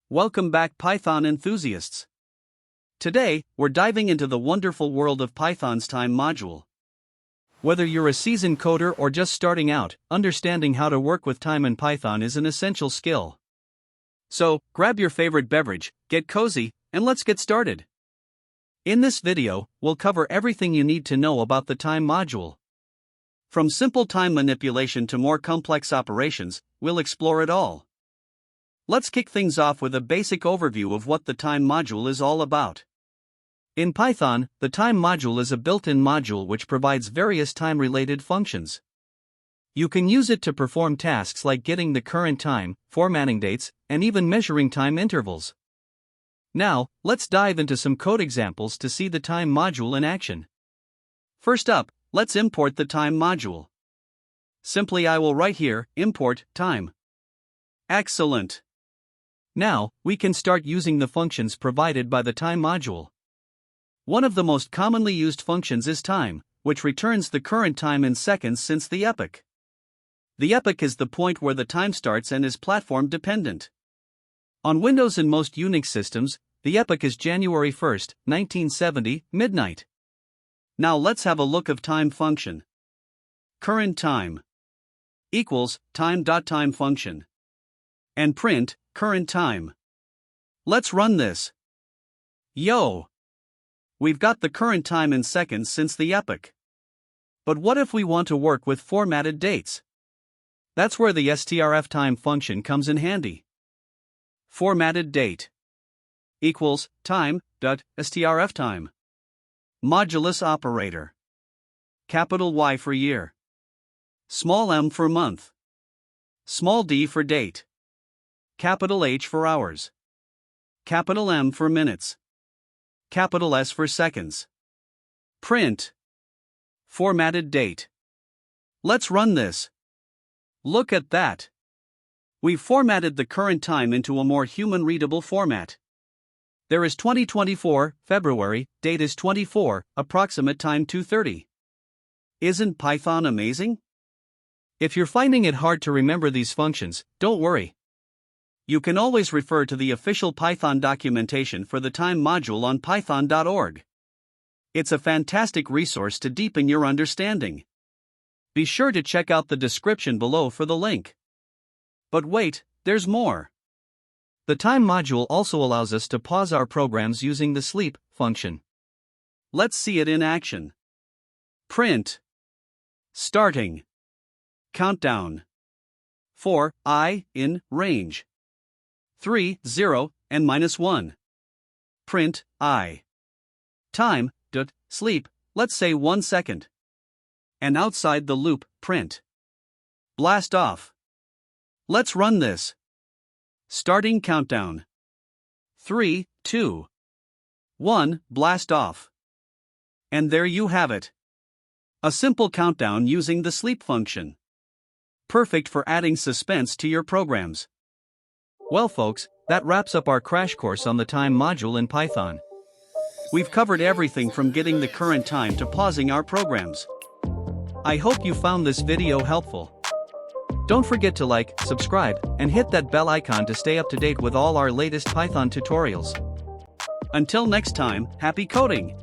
Welcome back, Python enthusiasts. Today, we're diving into the wonderful world of Python's time module. Whether you're a seasoned coder or just starting out, understanding how to work with time in Python is an essential skill. So, grab your favorite beverage, get cozy, and let's get started. In this video, we'll cover everything you need to know about the time module. From simple time manipulation to more complex operations, we'll explore it all. Let's kick things off with a basic overview of what the time module is all about. In Python, the time module is a built-in module which provides various time-related functions. You can use it to perform tasks like getting the current time, formatting dates, and even measuring time intervals. Now, let's dive into some code examples to see the time module in action. First up, let's import the time module. Simply I will write here, import time. Excellent. Now, we can start using the functions provided by the time module. One of the most commonly used functions is time, which returns the current time in seconds since the epoch. The epoch is the point where the time starts and is platform dependent. On Windows and most Unix systems, the epoch is January 1st, 1970, midnight. Now let's have a look of time function. Current time equals time.time function. And print current time. Let's run this. Yo! We've got the current time in seconds since the epoch. But what if we want to work with formatted dates? That's where the strftime function comes in handy. Formatted date equals time.strftime. Modulus operator. Capital Y for year. Small m for month. Small d for date. Capital H for hours. Capital M for minutes. Capital S for seconds. Print formatted date. Let's run this. Look at that. We've formatted the current time into a more human-readable format. There is 2024, February, date is 24, approximate time 2:30. Isn't Python amazing? If you're finding it hard to remember these functions, don't worry. You can always refer to the official Python documentation for the time module on python.org. It's a fantastic resource to deepen your understanding. Be sure to check out the description below for the link. But wait, there's more. The time module also allows us to pause our programs using the sleep function. Let's see it in action. Print starting countdown. 4, I, in, range. 3, 0, and -1. Print, I. Time, sleep, let's say 1 second. And outside the loop, print. Blast off. Let's run this. Starting countdown. 3, 2, 1, blast off. And there you have it. A simple countdown using the sleep function. Perfect for adding suspense to your programs. Well folks, that wraps up our crash course on the time module in Python. We've covered everything from getting the current time to pausing our programs. I hope you found this video helpful. Don't forget to like, subscribe, and hit that bell icon to stay up to date with all our latest Python tutorials. Until next time, happy coding!